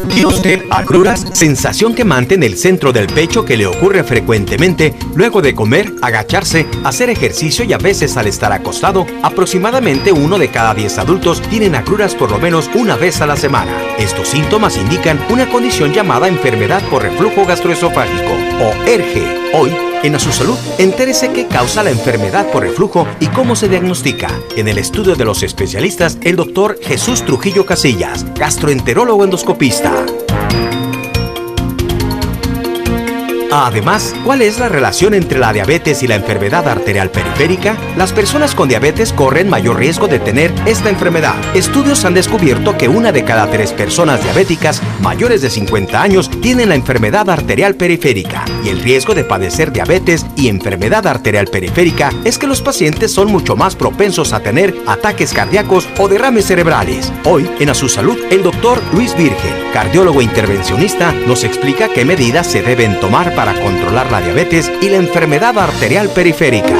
¿Tiene usted agruras? Sensación quemante en el centro del pecho que le ocurre frecuentemente luego de comer, agacharse, hacer ejercicio y a veces al estar acostado. Aproximadamente 1 de cada 10 adultos tienen agruras por lo menos una vez a la semana. Estos síntomas indican una condición llamada enfermedad por reflujo gastroesofágico o ERGE. Hoy, en A Su Salud, entérese qué causa la enfermedad por reflujo y cómo se diagnostica. En el estudio de los especialistas, el doctor Jesús Trujillo Casillas, gastroenterólogo endoscopista. Además, ¿cuál es la relación entre la diabetes y la enfermedad arterial periférica? Las personas con diabetes corren mayor riesgo de tener esta enfermedad. Estudios han descubierto que 1 de cada 3 personas diabéticas mayores de 50 años tienen la enfermedad arterial periférica. Y el riesgo de padecer diabetes y enfermedad arterial periférica es que los pacientes son mucho más propensos a tener ataques cardíacos o derrames cerebrales. Hoy, en A Su Salud, el doctor Luis Virgen, cardiólogo intervencionista, nos explica qué medidas se deben tomar para controlar la diabetes y la enfermedad arterial periférica.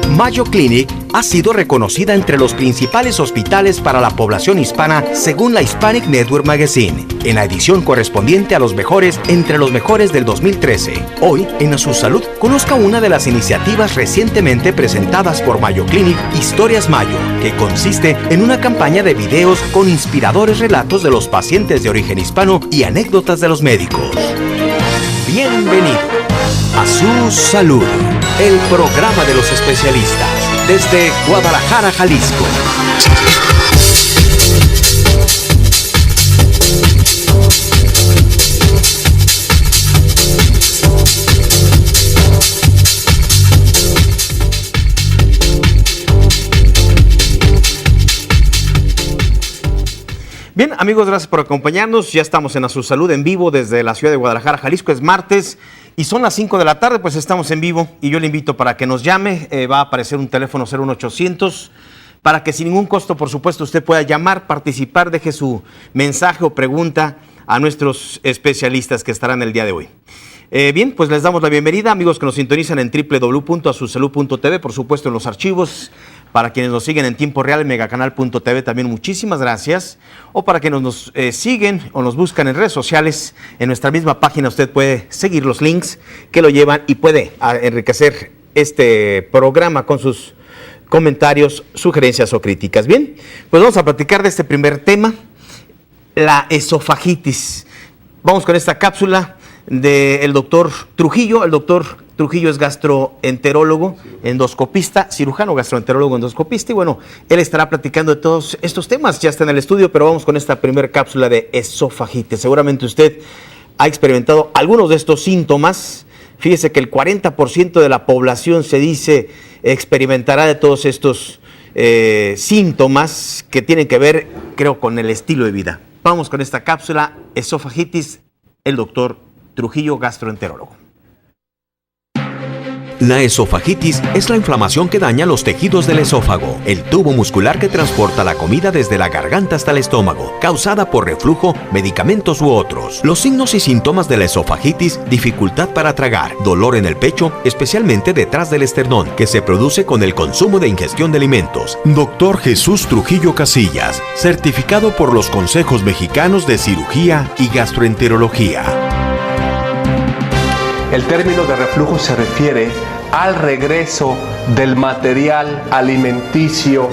Mayo Clinic ha sido reconocida entre los principales hospitales para la población hispana según la Hispanic Network Magazine, en la edición correspondiente a los mejores entre los mejores del 2013. Hoy, en A Su Salud, conozca una de las iniciativas recientemente presentadas por Mayo Clinic, Historias Mayo, que consiste en una campaña de videos con inspiradores relatos de los pacientes de origen hispano y anécdotas de los médicos. Bienvenido a Su Salud, el programa de los especialistas, desde Guadalajara, Jalisco. Bien, amigos, gracias por acompañarnos. Ya estamos en A Su Salud en vivo desde la ciudad de Guadalajara, Jalisco. Es martes y son las 5 de la tarde, pues estamos en vivo y yo le invito para que nos llame. Va a aparecer un teléfono 01800 para que sin ningún costo, por supuesto, usted pueda llamar, participar, deje su mensaje o pregunta a nuestros especialistas que estarán el día de hoy. Bien, pues les damos la bienvenida, amigos que nos sintonizan en www.asusalud.tv, por supuesto en los archivos. Para quienes nos siguen en tiempo real en megacanal.tv también muchísimas gracias. O para quienes nos siguen o nos buscan en redes sociales, en nuestra misma página usted puede seguir los links que lo llevan y puede enriquecer este programa con sus comentarios, sugerencias o críticas. Bien, pues vamos a platicar de este primer tema, la esofagitis. Vamos con esta cápsula del doctor Trujillo. El doctor Trujillo es gastroenterólogo, endoscopista, cirujano gastroenterólogo, endoscopista, y bueno, él estará platicando de todos estos temas, ya está en el estudio, pero vamos con esta primera cápsula de esofagitis. Seguramente usted ha experimentado algunos de estos síntomas. Fíjese que el 40% de la población se dice experimentará de todos estos síntomas que tienen que ver, creo, con el estilo de vida. Vamos con esta cápsula, esofagitis, el doctor Trujillo, gastroenterólogo. La esofagitis es la inflamación que daña los tejidos del esófago, el tubo muscular que transporta la comida desde la garganta hasta el estómago, causada por reflujo, medicamentos u otros. Los signos y síntomas de la esofagitis: dificultad para tragar, dolor en el pecho, especialmente detrás del esternón, que se produce con el consumo de ingestión de alimentos. Doctor Jesús Trujillo Casillas, certificado por los Consejos Mexicanos de Cirugía y Gastroenterología. El término de reflujo se refiere al regreso del material alimenticio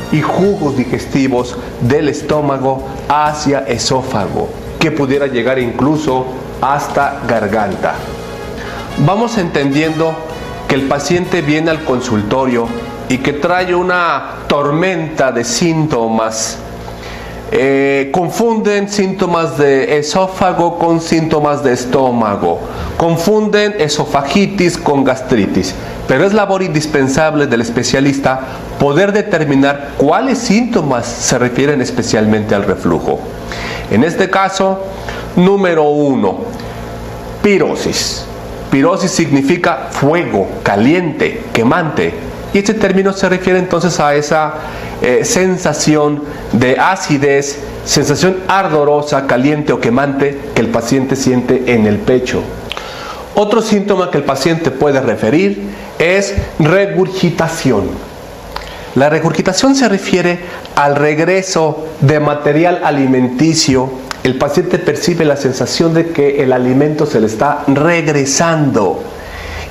y jugos digestivos del estómago hacia esófago, que pudiera llegar incluso hasta garganta. Vamos entendiendo que el paciente viene al consultorio y que trae una tormenta de síntomas. Confunden síntomas de esófago con síntomas de estómago, confunden esofagitis con gastritis, pero es labor indispensable del especialista poder determinar cuáles síntomas se refieren especialmente al reflujo. En este caso, número 1, pirosis. Pirosis significa fuego, caliente, quemante. Y este término se refiere entonces a esa sensación de acidez, sensación ardorosa, caliente o quemante que el paciente siente en el pecho. Otro síntoma que el paciente puede referir es regurgitación. La regurgitación se refiere al regreso de material alimenticio. El paciente percibe la sensación de que el alimento se le está regresando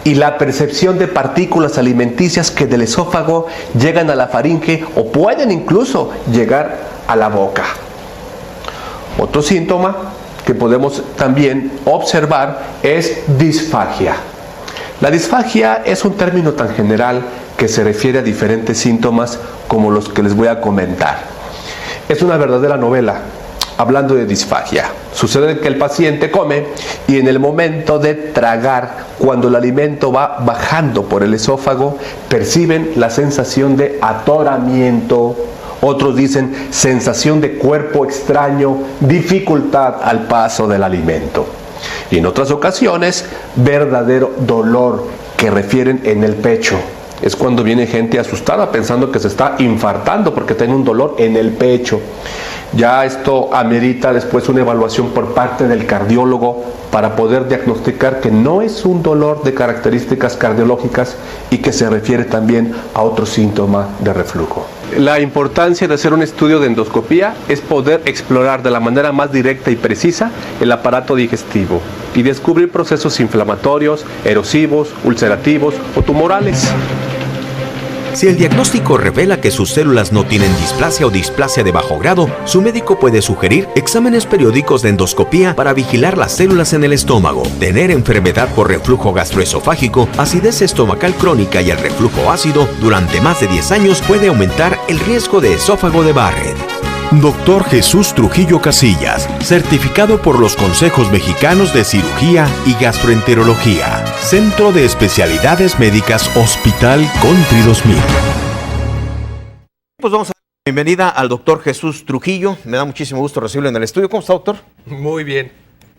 y la percepción de partículas alimenticias que del esófago llegan a la faringe o pueden incluso llegar a la boca. Otro síntoma que podemos también observar es disfagia. La disfagia es un término tan general que se refiere a diferentes síntomas como los que les voy a comentar. Es una verdadera novela. Hablando de disfagia, sucede que el paciente come y en el momento de tragar, cuando el alimento va bajando por el esófago, perciben la sensación de atoramiento. Otros dicen sensación de cuerpo extraño, dificultad al paso del alimento. Y en otras ocasiones, verdadero dolor que refieren en el pecho. Es cuando viene gente asustada pensando que se está infartando porque tiene un dolor en el pecho. Ya esto amerita después una evaluación por parte del cardiólogo para poder diagnosticar que no es un dolor de características cardiológicas y que se refiere también a otro síntoma de reflujo. La importancia de hacer un estudio de endoscopía es poder explorar de la manera más directa y precisa el aparato digestivo y descubrir procesos inflamatorios, erosivos, ulcerativos o tumorales. Si el diagnóstico revela que sus células no tienen displasia o displasia de bajo grado, su médico puede sugerir exámenes periódicos de endoscopía para vigilar las células en el estómago. Tener enfermedad por reflujo gastroesofágico, acidez estomacal crónica y el reflujo ácido durante más de 10 años puede aumentar el riesgo de esófago de Barrett. Dr. Jesús Trujillo Casillas, certificado por los Consejos Mexicanos de Cirugía y Gastroenterología. Centro de Especialidades Médicas Hospital Country 2000. Pues vamos a dar la bienvenida al doctor Jesús Trujillo. Me da muchísimo gusto recibirlo en el estudio. ¿Cómo está, doctor? Muy bien.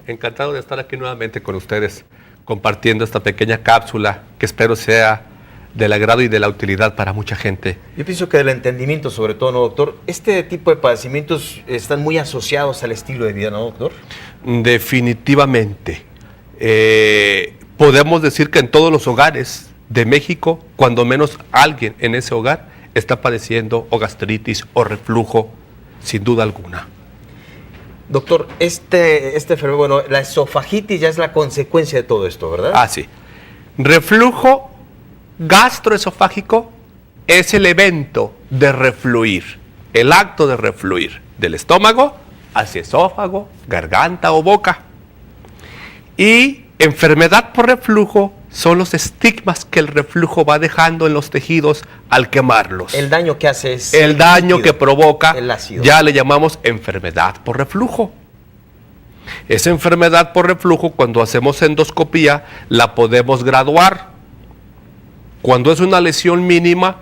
Encantado de estar aquí nuevamente con ustedes, compartiendo esta pequeña cápsula que espero sea del agrado y de la utilidad para mucha gente. Yo pienso que del entendimiento, sobre todo, ¿no, doctor? Este tipo de padecimientos están muy asociados al estilo de vida, ¿no, doctor? Definitivamente. Podemos decir que en todos los hogares de México, cuando menos alguien en ese hogar está padeciendo o gastritis o reflujo, sin duda alguna. Doctor, bueno, la esofagitis ya es la consecuencia de todo esto, ¿verdad? Ah, sí. Reflujo gastroesofágico es el evento de refluir, el acto de refluir del estómago hacia esófago, garganta o boca. Y enfermedad por reflujo son los estigmas que el reflujo va dejando en los tejidos al quemarlos. El daño que hace es el daño ácido, que provoca, el ácido. Ya le llamamos enfermedad por reflujo. Esa enfermedad por reflujo, cuando hacemos endoscopía, la podemos graduar. Cuando es una lesión mínima,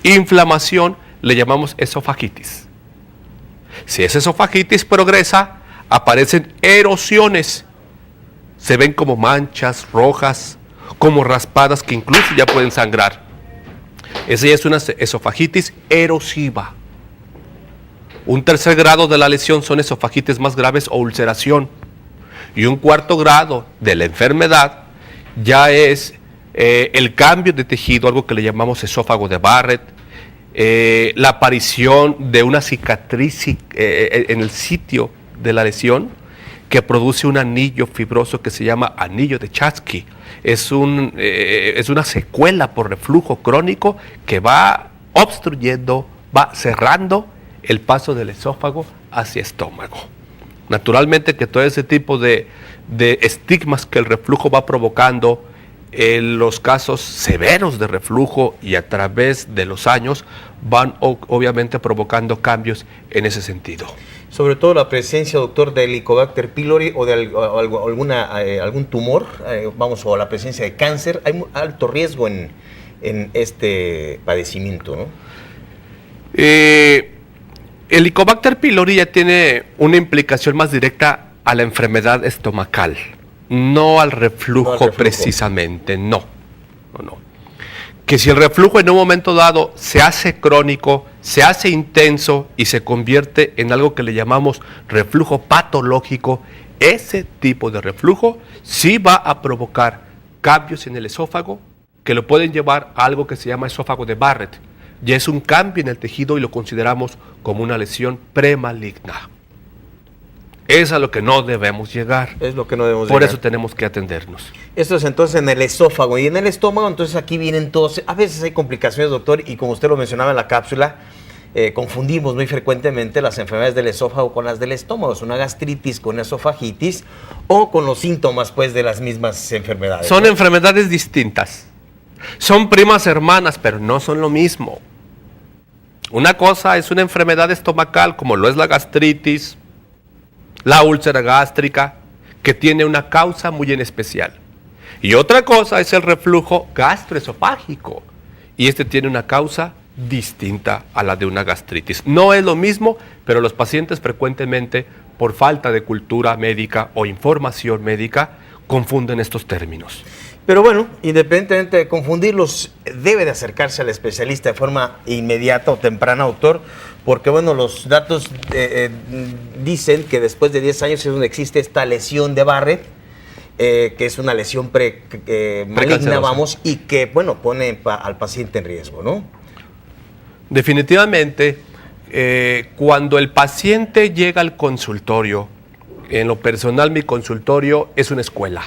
inflamación, le llamamos esofagitis. Si esa esofagitis progresa, aparecen erosiones. Se ven como manchas rojas, como raspadas que incluso ya pueden sangrar. Esa ya es una esofagitis erosiva. Un tercer grado de la lesión son esofagitis más graves o ulceración. Y un cuarto grado de la enfermedad ya es el cambio de tejido, algo que le llamamos esófago de Barrett, la aparición de una cicatriz en el sitio de la lesión que produce un anillo fibroso que se llama anillo de Chatsky. Es una secuela por reflujo crónico que va obstruyendo, va cerrando el paso del esófago hacia estómago. Naturalmente que todo ese tipo de estigmas que el reflujo va provocando, en los casos severos de reflujo y a través de los años van obviamente provocando cambios en ese sentido. Sobre todo la presencia, doctor, de Helicobacter pylori o de algún tumor, o la presencia de cáncer, hay alto riesgo en este padecimiento, ¿no? Helicobacter pylori ya tiene una implicación más directa a la enfermedad estomacal. No al reflujo, precisamente, no. Que si el reflujo en un momento dado se hace crónico, se hace intenso y se convierte en algo que le llamamos reflujo patológico, ese tipo de reflujo sí va a provocar cambios en el esófago que lo pueden llevar a algo que se llama esófago de Barrett. Ya es un cambio en el tejido y lo consideramos como una lesión premaligna. Es a lo que no debemos llegar. Es lo que no debemos Por llegar. eso tenemos que atendernos. Esto es entonces en el esófago y en el estómago, entonces aquí vienen todos, a veces hay complicaciones, doctor, y como usted lo mencionaba en la cápsula, confundimos muy frecuentemente las enfermedades del esófago con las del estómago, es una gastritis con esofagitis o con los síntomas pues de las mismas enfermedades. Son ¿no? enfermedades distintas. Son primas hermanas, pero no son lo mismo. Una cosa es una enfermedad estomacal, como lo es la gastritis, la úlcera gástrica, que tiene una causa muy en especial. Y otra cosa es el reflujo gastroesofágico, y este tiene una causa distinta a la de una gastritis. No es lo mismo, pero los pacientes frecuentemente, por falta de cultura médica o información médica, confunden estos términos. Pero bueno, independientemente de confundirlos, debe de acercarse al especialista de forma inmediata o temprana, doctor, porque bueno, los datos dicen que después de 10 años es donde existe esta lesión de Barrett, que es una lesión maligna, vamos, y que bueno, pone al paciente en riesgo, ¿no? Definitivamente, cuando el paciente llega al consultorio, en lo personal mi consultorio es una escuela.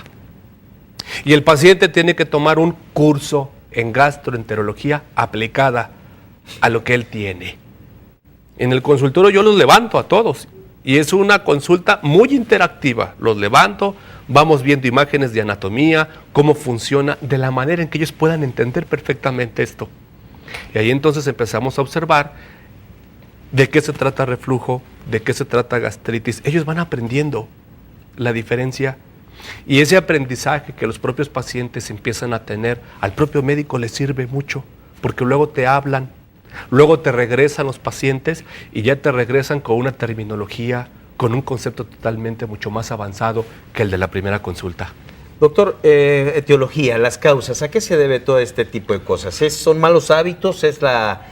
Y el paciente tiene que tomar un curso en gastroenterología aplicada a lo que él tiene. En el consultorio yo los levanto a todos y es una consulta muy interactiva. Los levanto, vamos viendo imágenes de anatomía, cómo funciona, de la manera en que ellos puedan entender perfectamente esto. Y ahí entonces empezamos a observar de qué se trata reflujo, de qué se trata gastritis. Ellos van aprendiendo la diferencia. Y ese aprendizaje que los propios pacientes empiezan a tener, al propio médico le sirve mucho, porque luego te hablan, luego te regresan los pacientes y ya te regresan con una terminología, con un concepto totalmente mucho más avanzado que el de la primera consulta. Doctor, etiología, las causas, ¿a qué se debe todo este tipo de cosas? ¿Son malos hábitos? ¿Es la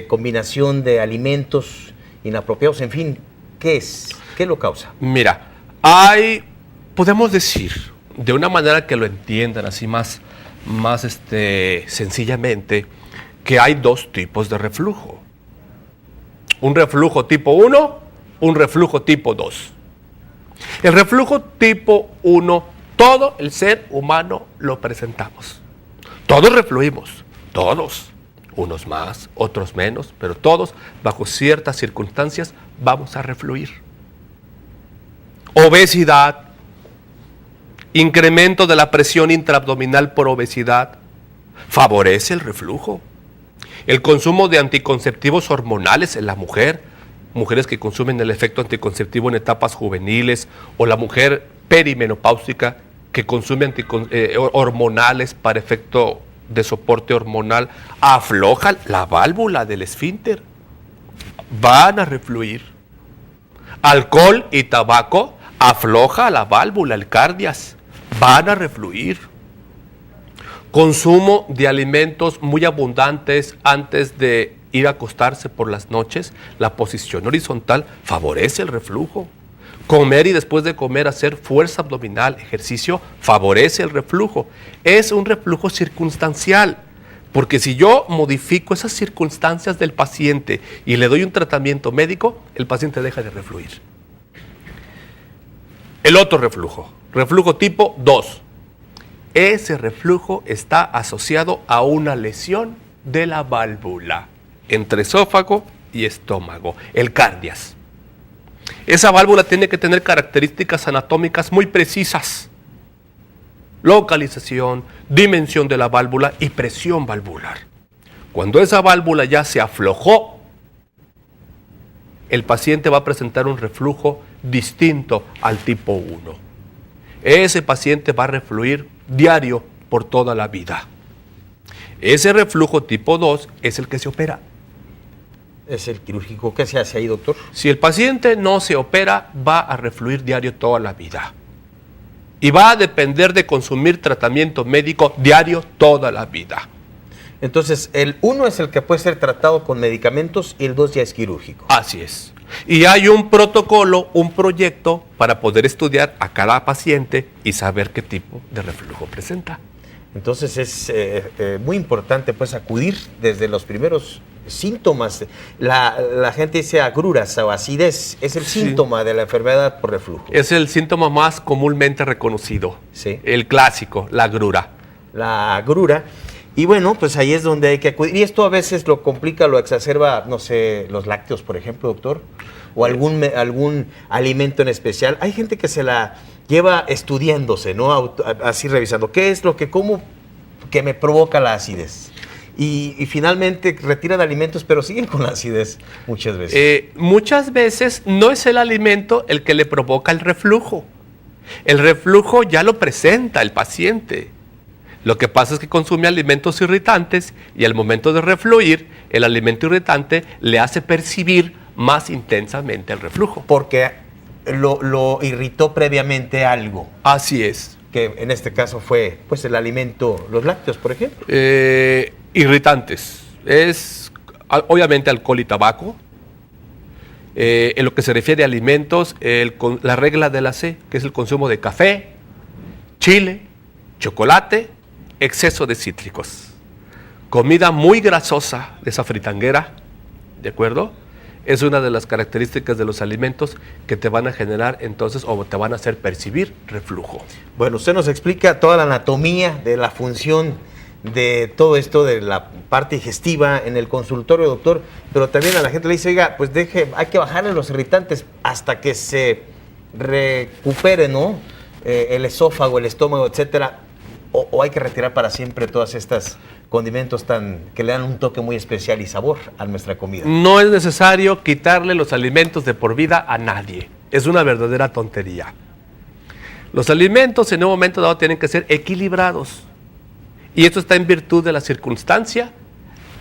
combinación de alimentos inapropiados? En fin, ¿qué es? ¿Qué lo causa? Mira, podemos decir, de una manera que lo entiendan así más sencillamente, que hay dos tipos de reflujo. Un reflujo tipo 1, un reflujo tipo 2. El reflujo tipo 1, todo el ser humano lo presentamos. Todos refluimos, todos. Unos más, otros menos, pero todos, bajo ciertas circunstancias, vamos a refluir. Obesidad, incremento de la presión intraabdominal por obesidad, favorece el reflujo. El consumo de anticonceptivos hormonales en la mujer, mujeres que consumen el efecto anticonceptivo en etapas juveniles, o la mujer perimenopáusica que consume hormonales para efecto de soporte hormonal, afloja la válvula del esfínter, van a refluir. Alcohol y tabaco afloja la válvula, el cardias, van a refluir. Consumo de alimentos muy abundantes antes de ir a acostarse por las noches, la posición horizontal favorece el reflujo. Comer y después de comer hacer fuerza abdominal, ejercicio, favorece el reflujo. Es un reflujo circunstancial, porque si yo modifico esas circunstancias del paciente y le doy un tratamiento médico, el paciente deja de refluir. El otro reflujo, reflujo tipo 2. Ese reflujo está asociado a una lesión de la válvula entre esófago y estómago, el cardias. Esa válvula tiene que tener características anatómicas muy precisas. Localización, dimensión de la válvula y presión valvular. Cuando esa válvula ya se aflojó, el paciente va a presentar un reflujo distinto al tipo 1. Ese paciente va a refluir diario por toda la vida. Ese reflujo tipo 2 es el que se opera. ¿Es el quirúrgico? ¿Qué se hace ahí, doctor? Si el paciente no se opera, va a refluir diario toda la vida. Y va a depender de consumir tratamiento médico diario toda la vida. Entonces, el 1 es el que puede ser tratado con medicamentos y el 2 ya es quirúrgico. Así es. Y hay un protocolo, un proyecto para poder estudiar a cada paciente y saber qué tipo de reflujo presenta. Entonces es muy importante pues acudir desde los primeros síntomas. La gente dice agruras o acidez, es el síntoma de la enfermedad por reflujo. Es el síntoma más comúnmente reconocido, Sí. el clásico, la agrura. La agrura. Y bueno, pues ahí es donde hay que acudir. Y esto a veces lo complica, lo exacerba, no sé, los lácteos, por ejemplo, doctor, o algún alimento en especial. Hay gente que se la lleva estudiándose, ¿no? Así revisando. ¿Qué es lo que como que me provoca la acidez? Y finalmente retiran alimentos, pero siguen con la acidez muchas veces. Muchas veces no es el alimento el que le provoca el reflujo. El reflujo ya lo presenta el paciente. Lo que pasa es que consume alimentos irritantes y al momento de refluir, el alimento irritante le hace percibir más intensamente el reflujo. Porque lo irritó previamente algo, Así es. que en este caso fue pues el alimento, los lácteos, por ejemplo. Irritantes. Es obviamente alcohol y tabaco. En lo que se refiere a alimentos, la regla de la C, que es el consumo de café, chile, chocolate, exceso de cítricos. Comida muy grasosa, de esa fritanguera, ¿de acuerdo? Es una de las características de los alimentos que te van a generar entonces o te van a hacer percibir reflujo. Bueno, usted nos explica toda la anatomía de la función de todo esto, de la parte digestiva en el consultorio, doctor, pero también a la gente le dice, oiga, pues hay que bajarle los irritantes hasta que se recupere, ¿no? El esófago, el estómago, etcétera. O hay que retirar para siempre todas estas condimentos que le dan un toque muy especial y sabor a nuestra comida. No es necesario quitarle los alimentos de por vida a nadie. Es una verdadera tontería. Los alimentos en un momento dado tienen que ser equilibrados. Y esto está en virtud de la circunstancia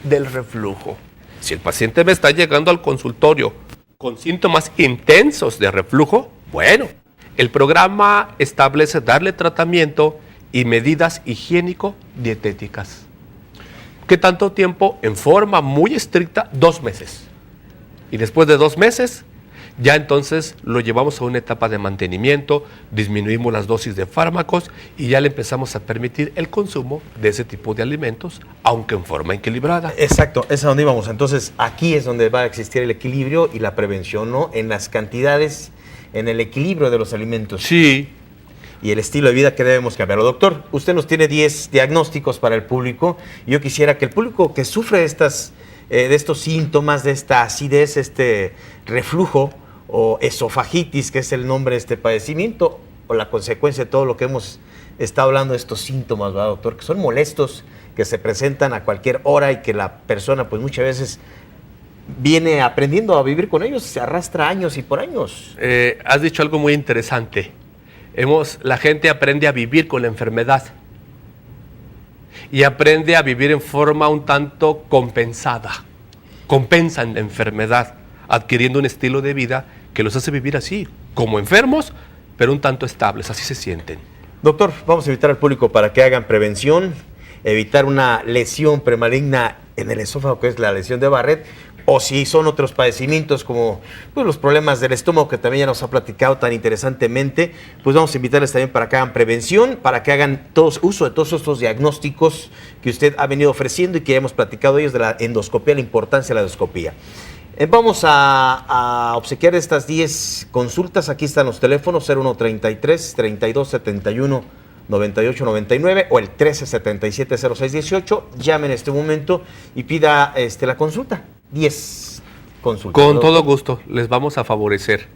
del reflujo. Si el paciente me está llegando al consultorio con síntomas intensos de reflujo, bueno, el programa establece darle tratamiento y medidas higiénico-dietéticas. ¿Qué tanto tiempo? En forma muy estricta, 2 meses. Y después de 2 meses, ya entonces lo llevamos a una etapa de mantenimiento, disminuimos las dosis de fármacos y ya le empezamos a permitir el consumo de ese tipo de alimentos, aunque en forma equilibrada. Exacto, es a donde íbamos. Entonces, aquí es donde va a existir el equilibrio y la prevención, ¿no? En las cantidades, en el equilibrio de los alimentos. Sí. Y el estilo de vida que debemos cambiarlo. Doctor, usted nos tiene 10 diagnósticos para el público. Yo quisiera que el público que sufre de estos síntomas, de esta acidez, este reflujo o esofagitis, que es el nombre de este padecimiento, o la consecuencia de todo lo que hemos estado hablando de estos síntomas, ¿verdad, doctor? Que son molestos, que se presentan a cualquier hora y que la persona pues muchas veces viene aprendiendo a vivir con ellos, se arrastra años y por años. Has dicho algo muy interesante. La gente aprende a vivir con la enfermedad y aprende a vivir en forma un tanto compensada. Compensan la enfermedad, adquiriendo un estilo de vida que los hace vivir así, como enfermos, pero un tanto estables, así se sienten. Doctor, vamos a invitar al público para que hagan prevención, evitar una lesión premaligna en el esófago, que es la lesión de Barrett, o si son otros padecimientos como pues, los problemas del estómago, que también ya nos ha platicado tan interesantemente, pues vamos a invitarles también para que hagan prevención, para que hagan uso de todos estos diagnósticos que usted ha venido ofreciendo y que ya hemos platicado ellos de la endoscopía, la importancia de la endoscopía. Vamos a obsequiar estas 10 consultas. Aquí están los teléfonos 0133-3271-9899 o el 1377-0618. Llame en este momento y pida la consulta. 10 consultas. Con todo gusto, les vamos a favorecer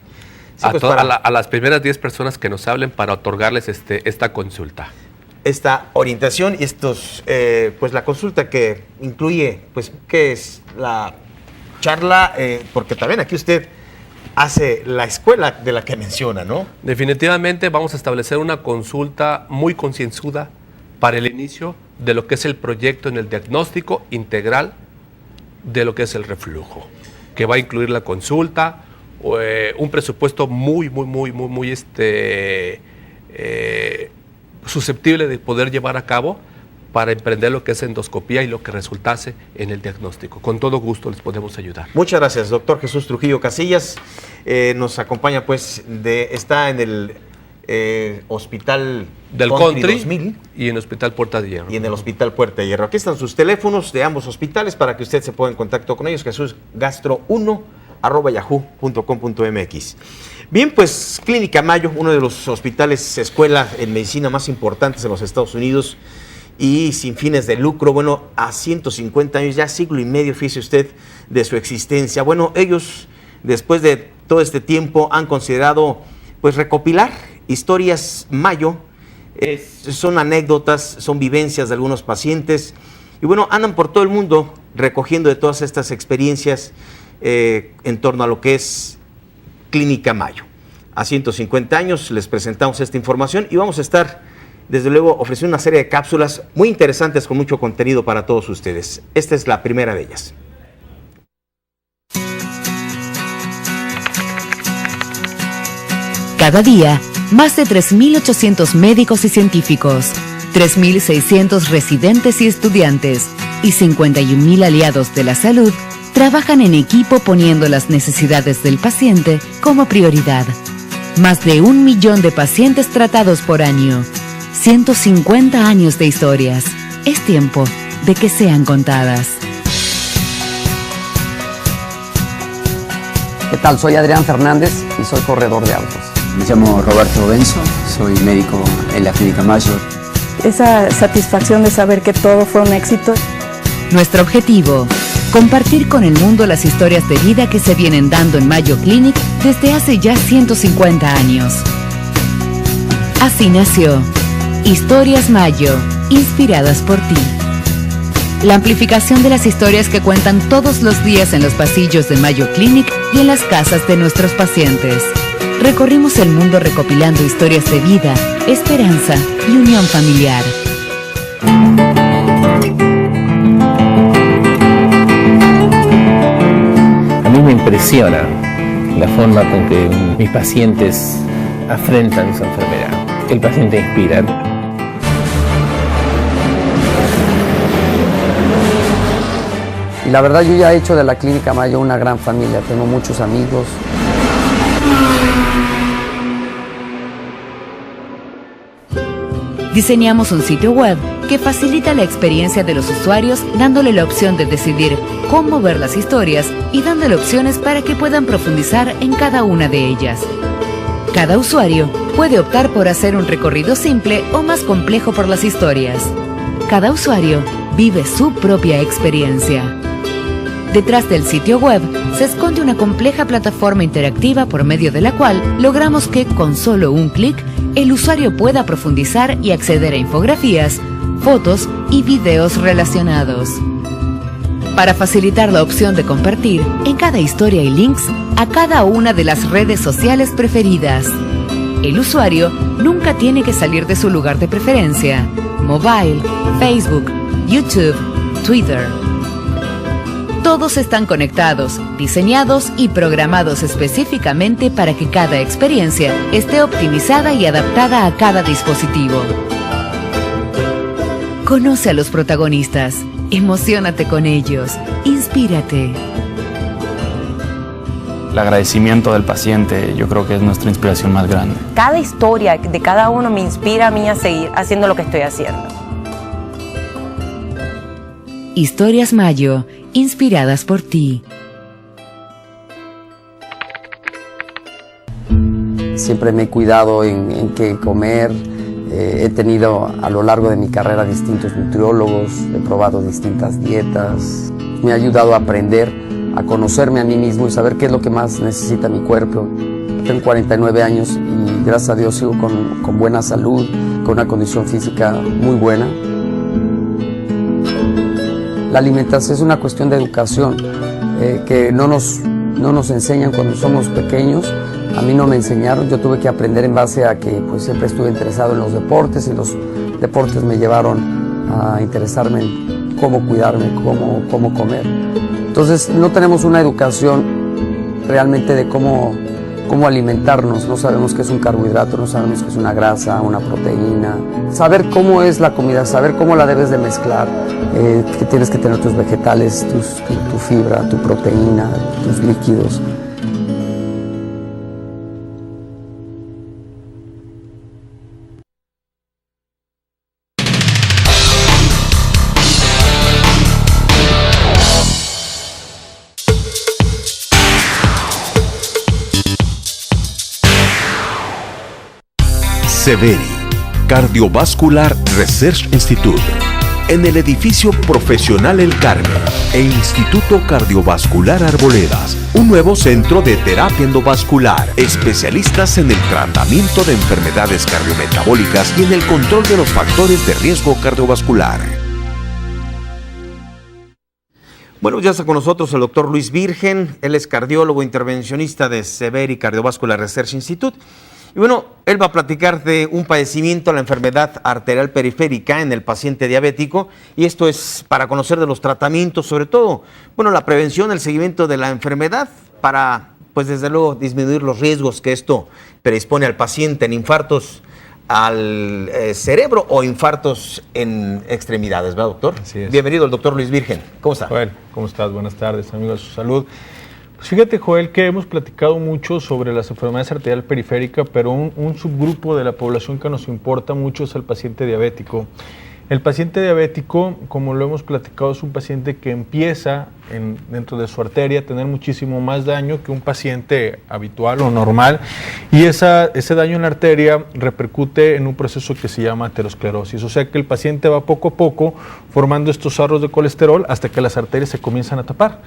sí, pues a las primeras 10 personas que nos hablen para otorgarles esta consulta. Esta orientación y pues la consulta que incluye, pues, ¿qué es la charla? Porque también aquí usted hace la escuela de la que menciona, ¿no? Definitivamente vamos a establecer una consulta muy concienzuda para el inicio de lo que es el proyecto en el diagnóstico integral de lo que es el reflujo, que va a incluir la consulta, un presupuesto muy susceptible de poder llevar a cabo para emprender lo que es endoscopía y lo que resultase en el diagnóstico. Con todo gusto les podemos ayudar. Muchas gracias, doctor Jesús Trujillo Casillas. Nos acompaña, pues, está en el Hospital del Country 2000 y en el Hospital Puerta de Hierro. y en el Hospital Puerta de Hierro. Aquí están sus teléfonos de ambos hospitales para que usted se ponga en contacto con ellos. jesúsgastro1@yahoo.com.mx. Bien, pues Clínica Mayo, uno de los hospitales escuela en medicina más importantes en los Estados Unidos y sin fines de lucro, bueno, a 150 años, ya siglo y medio, fíjese usted, de su existencia. Bueno, ellos, después de todo este tiempo, han considerado, pues, recopilar historias Mayo. Son anécdotas, son vivencias de algunos pacientes, y bueno, andan por todo el mundo recogiendo de todas estas experiencias en torno a lo que es Clínica Mayo. A 150 años les presentamos esta información y vamos a estar, desde luego, ofreciendo una serie de cápsulas muy interesantes con mucho contenido para todos ustedes. Esta es la primera de ellas. Cada día, más de 3.800 médicos y científicos, 3.600 residentes y estudiantes y 51.000 aliados de la salud trabajan en equipo poniendo las necesidades del paciente como prioridad. Más de 1 millón de pacientes tratados por año. 150 años de historias. Es tiempo de que sean contadas. ¿Qué tal? Soy Adrián Fernández y soy corredor de autos. Me llamo Roberto Benzo, soy médico en la Clínica Mayo. Esa satisfacción de saber que todo fue un éxito. Nuestro objetivo, compartir con el mundo las historias de vida que se vienen dando en Mayo Clinic desde hace ya 150 años. Así nació Historias Mayo, inspiradas por ti. La amplificación de las historias que cuentan todos los días en los pasillos de Mayo Clinic y en las casas de nuestros pacientes. Recorrimos el mundo recopilando historias de vida, esperanza y unión familiar. A mí me impresiona la forma con que mis pacientes afrontan su enfermedad. El paciente inspira. Y la verdad, yo ya he hecho de la Clínica Mayo una gran familia. Tengo muchos amigos. Diseñamos un sitio web que facilita la experiencia de los usuarios, dándole la opción de decidir cómo ver las historias y dándole opciones para que puedan profundizar en cada una de ellas. Cada usuario puede optar por hacer un recorrido simple o más complejo por las historias. Cada usuario vive su propia experiencia. Detrás del sitio web se esconde una compleja plataforma interactiva por medio de la cual logramos que, con solo un clic, el usuario pueda profundizar y acceder a infografías, fotos y videos relacionados. Para facilitar la opción de compartir, en cada historia hay links a cada una de las redes sociales preferidas. El usuario nunca tiene que salir de su lugar de preferencia: mobile, Facebook, YouTube, Twitter. Todos están conectados, diseñados y programados específicamente para que cada experiencia esté optimizada y adaptada a cada dispositivo. Conoce a los protagonistas, emociónate con ellos, inspírate. El agradecimiento del paciente, yo creo que es nuestra inspiración más grande. Cada historia de cada uno me inspira a mí a seguir haciendo lo que estoy haciendo. Historias Mayo, inspiradas por ti. Siempre me he cuidado en qué comer. He tenido a lo largo de mi carrera distintos nutriólogos, he probado distintas dietas. Me ha ayudado a aprender, a conocerme a mí mismo y saber qué es lo que más necesita mi cuerpo. Tengo 49 años y gracias a Dios sigo con buena salud, con una condición física muy buena. La alimentación es una cuestión de educación que no nos enseñan cuando somos pequeños. A mí no me enseñaron, yo tuve que aprender en base a que pues, siempre estuve interesado en los deportes y los deportes me llevaron a interesarme en cómo cuidarme, cómo comer. Entonces no tenemos una educación realmente de cómo alimentarnos, no sabemos qué es un carbohidrato, no sabemos qué es una grasa, una proteína. Saber cómo es la comida, saber cómo la debes de mezclar, que tienes que tener tus vegetales, tu fibra, tu proteína, tus líquidos. Severi, Cardiovascular Research Institute, en el edificio profesional El Carmen e Instituto Cardiovascular Arboledas, un nuevo centro de terapia endovascular, especialistas en el tratamiento de enfermedades cardiometabólicas y en el control de los factores de riesgo cardiovascular. Bueno, ya está con nosotros el doctor Luis Virgen, él es cardiólogo intervencionista de Severi Cardiovascular Research Institute. Y bueno, él va a platicar de un padecimiento, la enfermedad arterial periférica en el paciente diabético, y esto es para conocer de los tratamientos, sobre todo, bueno, la prevención, el seguimiento de la enfermedad para, pues desde luego, disminuir los riesgos que esto predispone al paciente en infartos al cerebro o infartos en extremidades, ¿verdad, doctor? Así es. Bienvenido el doctor Luis Virgen. ¿Cómo está? Joel, ¿cómo estás? Buenas tardes, amigos de su salud. Pues fíjate, Joel, que hemos platicado mucho sobre las enfermedades arterial periférica, pero un subgrupo de la población que nos importa mucho es el paciente diabético. El paciente diabético, como lo hemos platicado, es un paciente que empieza dentro de su arteria a tener muchísimo más daño que un paciente habitual o normal, y ese daño en la arteria repercute en un proceso que se llama aterosclerosis, o sea que el paciente va poco a poco formando estos sarros de colesterol hasta que las arterias se comienzan a tapar.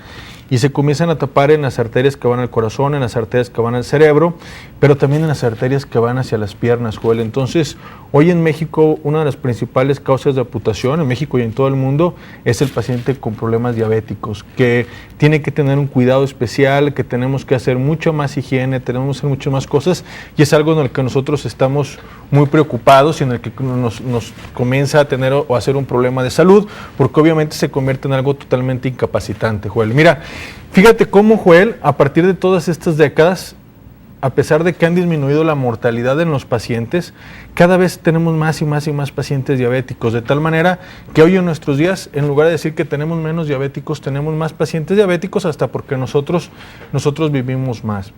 Y se comienzan a tapar en las arterias que van al corazón, en las arterias que van al cerebro, pero también en las arterias que van hacia las piernas, Joel. Entonces, hoy en México, una de las principales causas de amputación, en México y en todo el mundo, es el paciente con problemas diabéticos, que tiene que tener un cuidado especial, que tenemos que hacer mucha más higiene, tenemos que hacer muchas más cosas, y es algo en el que nosotros estamos muy preocupados y en el que nos comienza a tener o a hacer un problema de salud, porque obviamente se convierte en algo totalmente incapacitante, Joel. Mira, fíjate cómo, Joel, a partir de todas estas décadas, a pesar de que han disminuido la mortalidad en los pacientes, cada vez tenemos más y más y más pacientes diabéticos, de tal manera que hoy en nuestros días, en lugar de decir que tenemos menos diabéticos, tenemos más pacientes diabéticos, hasta porque nosotros vivimos más.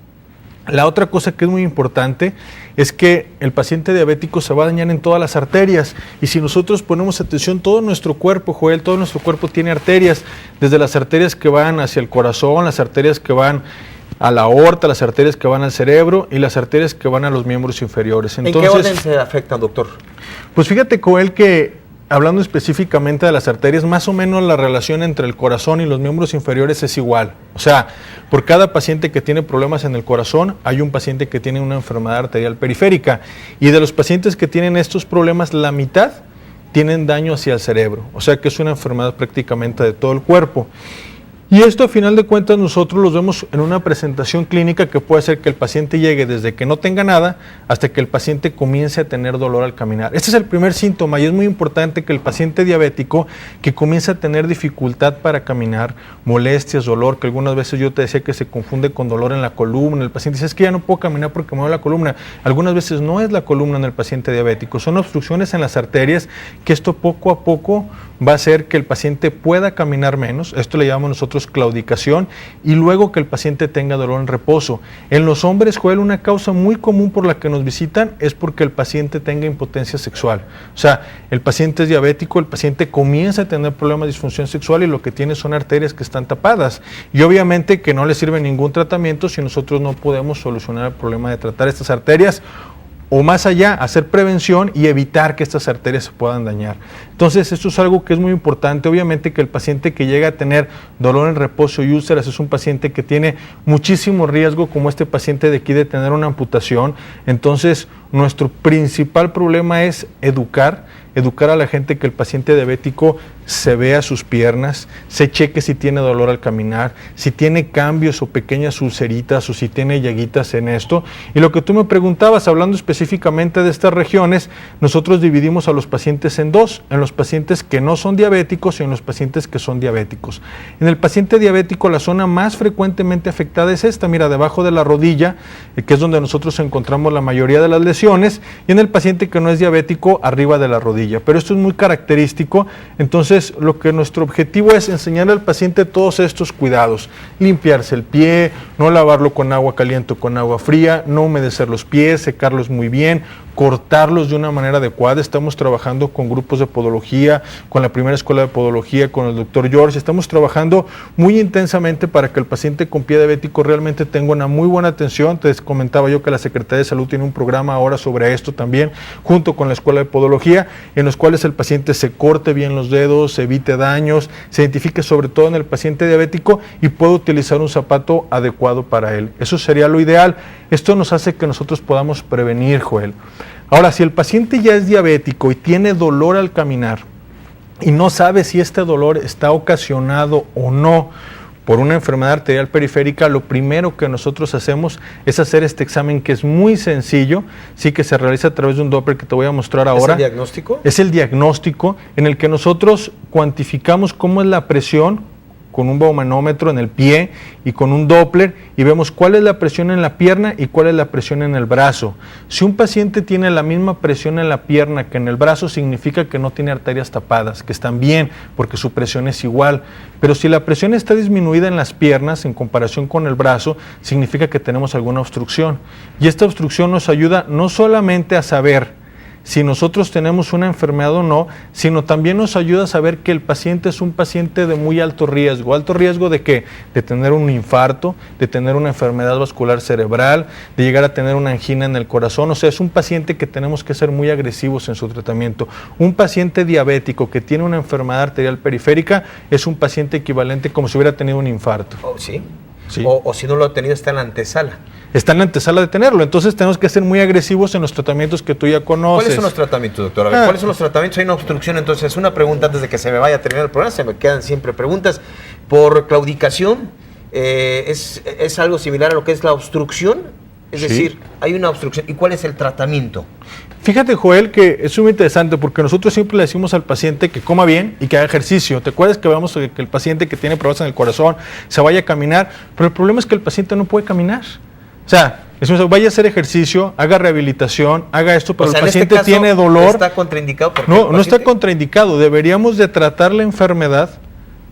La otra cosa que es muy importante es que el paciente diabético se va a dañar en todas las arterias, y si nosotros ponemos atención, todo nuestro cuerpo, Joel, todo nuestro cuerpo tiene arterias, desde las arterias que van hacia el corazón, las arterias que van a la aorta, las arterias que van al cerebro y las arterias que van a los miembros inferiores. Entonces, ¿en qué orden se afectan, doctor? Pues fíjate, Joel, que hablando específicamente de las arterias, más o menos la relación entre el corazón y los miembros inferiores es igual. O sea, por cada paciente que tiene problemas en el corazón, hay un paciente que tiene una enfermedad arterial periférica. Y de los pacientes que tienen estos problemas, la mitad tienen daño hacia el cerebro. O sea que es una enfermedad prácticamente de todo el cuerpo. Y esto, a final de cuentas, nosotros los vemos en una presentación clínica que puede hacer que el paciente llegue desde que no tenga nada hasta que el paciente comience a tener dolor al caminar. Este es el primer síntoma, y es muy importante que el paciente diabético que comience a tener dificultad para caminar, molestias, dolor, que algunas veces yo te decía que se confunde con dolor en la columna, el paciente dice, es que ya no puedo caminar porque me duele la columna. Algunas veces no es la columna en el paciente diabético, son obstrucciones en las arterias, que esto poco a poco va a hacer que el paciente pueda caminar menos. Esto le llamamos nosotros claudicación, y luego que el paciente tenga dolor en reposo. En los hombres, Joel, una causa muy común por la que nos visitan es porque el paciente tenga impotencia sexual. O sea, el paciente es diabético, el paciente comienza a tener problemas de disfunción sexual y lo que tiene son arterias que están tapadas. Y obviamente que no le sirve ningún tratamiento si nosotros no podemos solucionar el problema de tratar estas arterias, o más allá, hacer prevención y evitar que estas arterias se puedan dañar. Entonces, esto es algo que es muy importante. Obviamente que el paciente que llega a tener dolor en reposo y úlceras es un paciente que tiene muchísimo riesgo, como este paciente de aquí, de tener una amputación. Entonces, nuestro principal problema es educar a la gente que el paciente diabético se vea sus piernas, se cheque si tiene dolor al caminar, si tiene cambios o pequeñas ulceritas o si tiene llaguitas en esto. Y lo que tú me preguntabas, hablando específicamente de estas regiones, nosotros dividimos a los pacientes en dos, en los pacientes que no son diabéticos y en los pacientes que son diabéticos. En el paciente diabético, la zona más frecuentemente afectada es esta, mira, debajo de la rodilla, que es donde nosotros encontramos la mayoría de las lesiones, y en el paciente que no es diabético, arriba de la rodilla. rodilla, pero esto es muy característico. Entonces, lo que nuestro objetivo es enseñar al paciente todos estos cuidados: limpiarse el pie, no lavarlo con agua caliente o con agua fría, no humedecer los pies, secarlos muy bien, cortarlos de una manera adecuada. Estamos trabajando con grupos de podología, con la primera escuela de podología, con el doctor George. Estamos trabajando muy intensamente para que el paciente con pie diabético realmente tenga una muy buena atención. Te comentaba yo que la Secretaría de Salud tiene un programa ahora sobre esto también, junto con la escuela de podología, en los cuales el paciente se corte bien los dedos, se evite daños, se identifique sobre todo en el paciente diabético y pueda utilizar un zapato adecuado para él. Eso sería lo ideal. Esto nos hace que nosotros podamos prevenir, Joel. Ahora, si el paciente ya es diabético y tiene dolor al caminar y no sabe si este dolor está ocasionado o no por una enfermedad arterial periférica, lo primero que nosotros hacemos es hacer este examen, que es muy sencillo, sí, que se realiza a través de un Doppler que te voy a mostrar ahora. ¿Es el diagnóstico? Es el diagnóstico en el que nosotros cuantificamos cómo es la presión con un baumanómetro en el pie y con un Doppler, y vemos cuál es la presión en la pierna y cuál es la presión en el brazo. Si un paciente tiene la misma presión en la pierna que en el brazo, significa que no tiene arterias tapadas, que están bien, porque su presión es igual. Pero si la presión está disminuida en las piernas en comparación con el brazo, significa que tenemos alguna obstrucción. Y esta obstrucción nos ayuda no solamente a saber si nosotros tenemos una enfermedad o no, sino también nos ayuda a saber que el paciente es un paciente de muy alto riesgo. ¿Alto riesgo de qué? De tener un infarto, de tener una enfermedad vascular cerebral, de llegar a tener una angina en el corazón. O sea, es un paciente que tenemos que ser muy agresivos en su tratamiento. Un paciente diabético que tiene una enfermedad arterial periférica es un paciente equivalente como si hubiera tenido un infarto. Oh, ¿sí? Sí. O si no lo ha tenido, está en la antesala. Está en la antesala de tenerlo. Entonces tenemos que ser muy agresivos en los tratamientos que tú ya conoces. ¿Cuáles son los tratamientos, doctor? A ver, ¿cuáles son los tratamientos? Hay una obstrucción, entonces una pregunta antes de que se me vaya a terminar el programa, se me quedan siempre preguntas. Por claudicación, ¿es algo similar a lo que es la obstrucción? Es decir, hay una obstrucción. ¿Y cuál es el tratamiento? Fíjate, Joel, que es muy interesante porque nosotros siempre le decimos al paciente que coma bien y que haga ejercicio. ¿Te acuerdas que vemos que el paciente que tiene problemas en el corazón se vaya a caminar? Pero el problema es que el paciente no puede caminar. O sea, vaya a hacer ejercicio, haga rehabilitación, haga esto, pero el paciente tiene dolor. ¿Está contraindicado? No está contraindicado. Deberíamos de tratar la enfermedad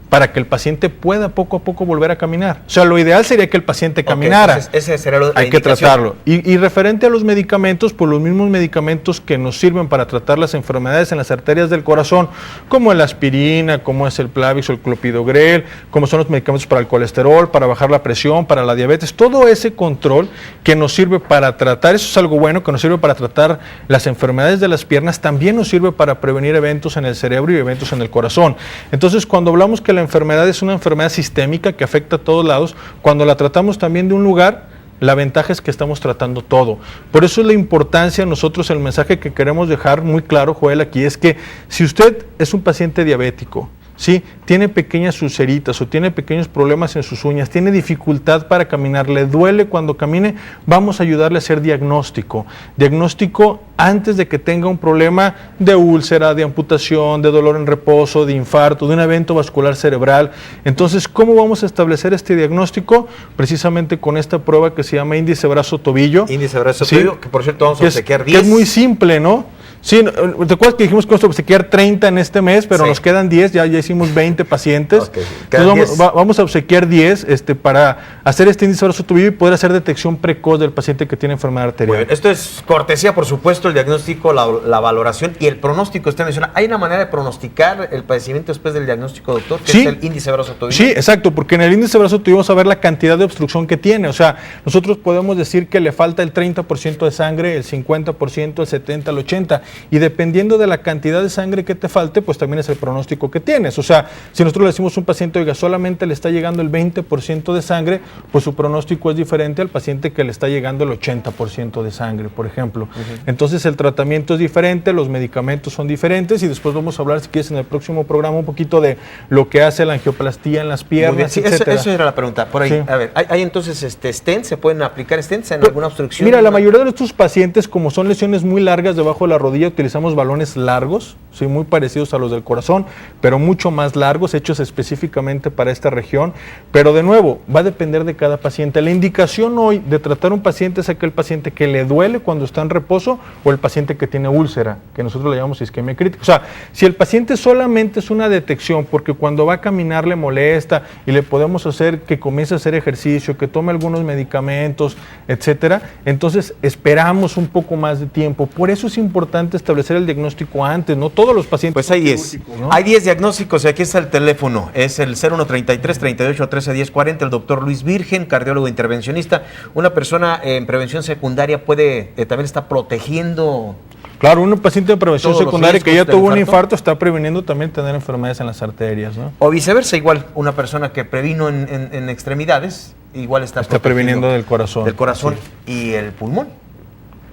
para que el paciente pueda poco a poco volver a caminar. O sea, lo ideal sería que el paciente caminara. Ese será Hay que tratarlo. Y referente a los medicamentos, pues los mismos medicamentos que nos sirven para tratar las enfermedades en las arterias del corazón, como la aspirina, como es el Plavix o el clopidogrel, como son los medicamentos para el colesterol, para bajar la presión, para la diabetes, todo ese control que nos sirve para tratar, eso es algo bueno, que nos sirve para tratar las enfermedades de las piernas, también nos sirve para prevenir eventos en el cerebro y eventos en el corazón. Entonces, cuando hablamos que la enfermedad es una enfermedad sistémica que afecta a todos lados, cuando la tratamos también de un lugar, la ventaja es que estamos tratando todo. Por eso es la importancia, nosotros el mensaje que queremos dejar muy claro, Joel, aquí es que si usted es un paciente diabético, ¿sí?, tiene pequeñas ulceritas o tiene pequeños problemas en sus uñas, tiene dificultad para caminar, le duele cuando camine, vamos a ayudarle a hacer diagnóstico. Diagnóstico antes de que tenga un problema de úlcera, de amputación, de dolor en reposo, de infarto, de un evento vascular cerebral. Entonces, ¿cómo vamos a establecer este diagnóstico? Precisamente con esta prueba que se llama índice brazo-tobillo. Índice brazo-tobillo, que por cierto vamos a obsequiar 10. Que es muy simple, ¿no? Sí, ¿te acuerdas que dijimos que vamos a obsequiar 30 en este mes, pero nos quedan 10, ya hicimos 20 pacientes. Okay. Entonces vamos a obsequiar 10 para hacer este índice brazo-tobillo y poder hacer detección precoz del paciente que tiene enfermedad arterial. Esto es cortesía, por supuesto, el diagnóstico, la valoración y el pronóstico. Usted menciona, ¿hay una manera de pronosticar el padecimiento después del diagnóstico, doctor? Que es el índice brazo-tobillo. Sí, exacto, porque en el índice brazo-tobillo vamos a ver la cantidad de obstrucción que tiene. O sea, nosotros podemos decir que le falta el 30% de sangre, el 50%, el 70%, el 80%. Y dependiendo de la cantidad de sangre que te falte, pues también es el pronóstico que tienes. O sea, si nosotros le decimos a un paciente, oiga, solamente le está llegando el 20% de sangre, pues su pronóstico es diferente al paciente que le está llegando el 80% de sangre, por ejemplo. Entonces el tratamiento es diferente, los medicamentos son diferentes y después vamos a hablar, si quieres, en el próximo programa un poquito de lo que hace la angioplastía en las piernas, sí, etcétera. Eso era la pregunta. Por ahí, sí. A ver, ¿hay entonces stents? ¿Se pueden aplicar stents en alguna obstrucción? Mira, la mayoría de nuestros pacientes, como son lesiones muy largas debajo de la rodilla, utilizamos balones largos, ¿sí? Muy parecidos a los del corazón, pero mucho más largos, hechos específicamente para esta región. Pero de nuevo, va a depender de cada paciente. La indicación hoy de tratar a un paciente es aquel paciente que le duele cuando está en reposo o el paciente que tiene úlcera, que nosotros le llamamos isquemia crítica. O sea, si el paciente solamente es una detección, porque cuando va a caminar le molesta y le podemos hacer que comience a hacer ejercicio, que tome algunos medicamentos, etcétera, entonces esperamos un poco más de tiempo. Por eso es importante establecer el diagnóstico antes, no todos los pacientes. Pues hay 10, ¿no? Hay 10 diagnósticos y aquí está el teléfono, es el 0133 38 13 10 40, el doctor Luis Virgen, cardiólogo intervencionista. Una persona en prevención secundaria puede, también está protegiendo. Claro, un paciente de prevención secundaria que ya tuvo un infarto está previniendo también tener enfermedades en las arterias, ¿no? O viceversa, igual, una persona que previno en extremidades, igual está previniendo del corazón. Del corazón y el pulmón.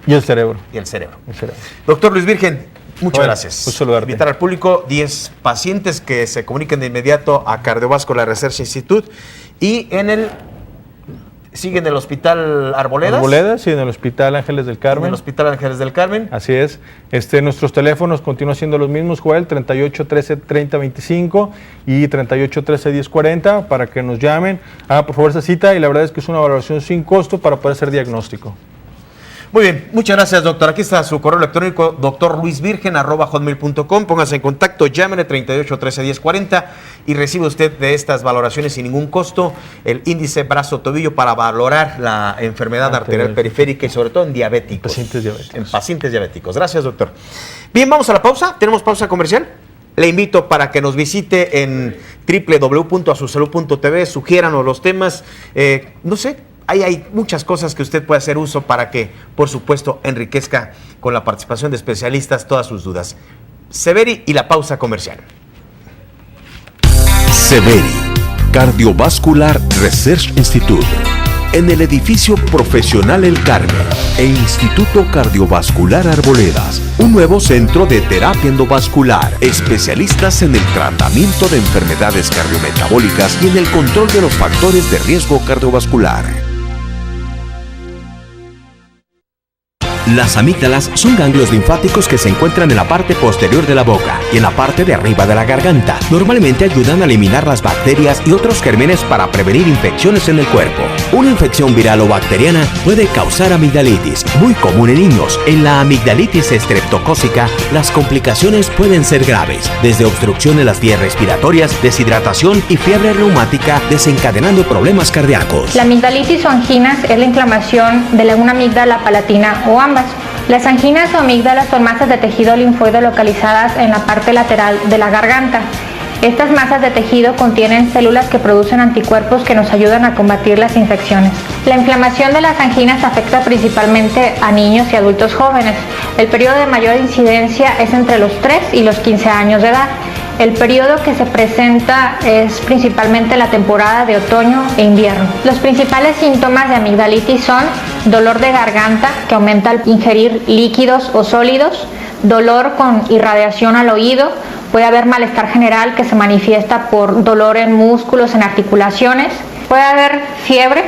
Y el cerebro. Y el cerebro. Doctor Luis Virgen, muchas gracias. Pues saludarte. Invitar al público 10 pacientes que se comuniquen de inmediato a Cardiovascular Research Institute y sigue en el Hospital Arboledas. Arboledas y en el Hospital Ángeles del Carmen. En el Hospital Ángeles del Carmen. Así es. Nuestros teléfonos continúan siendo los mismos, Joel, 38 13 30 25 y 38 13 10 40 para que nos llamen. Por favor esa cita y la verdad es que es una valoración sin costo para poder hacer diagnóstico. Muy bien, muchas gracias, doctor. Aquí está su correo electrónico, drluisvirgen@hotmail.com. Póngase en contacto, llámele 38 13 10 40 y recibe usted de estas valoraciones sin ningún costo el índice brazo-tobillo para valorar la enfermedad arterial periférica y sobre todo en diabéticos. Pacientes diabéticos. En pacientes diabéticos. Gracias, doctor. Bien, vamos a la pausa. ¿Tenemos pausa comercial? Le invito para que nos visite en www.asusalud.tv, sugiéranos los temas, no sé. Hay muchas cosas que usted puede hacer uso para que, por supuesto, enriquezca con la participación de especialistas todas sus dudas. Severi y la pausa comercial. Severi, Cardiovascular Research Institute, en el edificio profesional El Carmen e Instituto Cardiovascular Arboledas, un nuevo centro de terapia endovascular, especialistas en el tratamiento de enfermedades cardiometabólicas y en el control de los factores de riesgo cardiovascular. Las amígdalas son ganglios linfáticos que se encuentran en la parte posterior de la boca y en la parte de arriba de la garganta. Normalmente ayudan a eliminar las bacterias y otros gérmenes para prevenir infecciones en el cuerpo. Una infección viral o bacteriana puede causar amigdalitis, muy común en niños. En la amigdalitis estreptocócica, las complicaciones pueden ser graves, desde obstrucción en las vías respiratorias, deshidratación y fiebre reumática, desencadenando problemas cardíacos. La amigdalitis o anginas es la inflamación de una amígdala palatina o ambas. Las anginas o amígdalas son masas de tejido linfoide localizadas en la parte lateral de la garganta. Estas masas de tejido contienen células que producen anticuerpos que nos ayudan a combatir las infecciones. La inflamación de las anginas afecta principalmente a niños y adultos jóvenes. El periodo de mayor incidencia es entre los 3 y los 15 años de edad. El periodo que se presenta es principalmente la temporada de otoño e invierno. Los principales síntomas de amigdalitis son dolor de garganta que aumenta al ingerir líquidos o sólidos, dolor con irradiación al oído, puede haber malestar general que se manifiesta por dolor en músculos, en articulaciones, puede haber fiebre,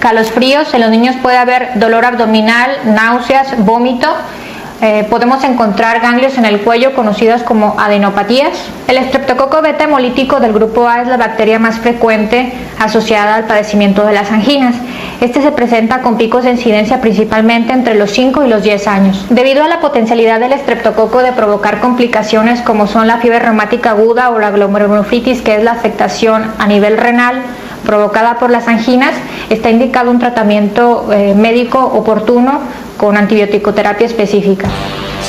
calosfríos, en los niños puede haber dolor abdominal, náuseas, vómito. Podemos encontrar ganglios en el cuello conocidos como adenopatías. El estreptococo beta hemolítico del grupo A es la bacteria más frecuente asociada al padecimiento de las anginas. Este se presenta con picos de incidencia principalmente entre los 5 y los 10 años. Debido a la potencialidad del estreptococo de provocar complicaciones como son la fiebre reumática aguda o la glomerulonefritis, que es la afectación a nivel renal provocada por las anginas, está indicado un tratamiento médico oportuno con antibiótico-terapia específica.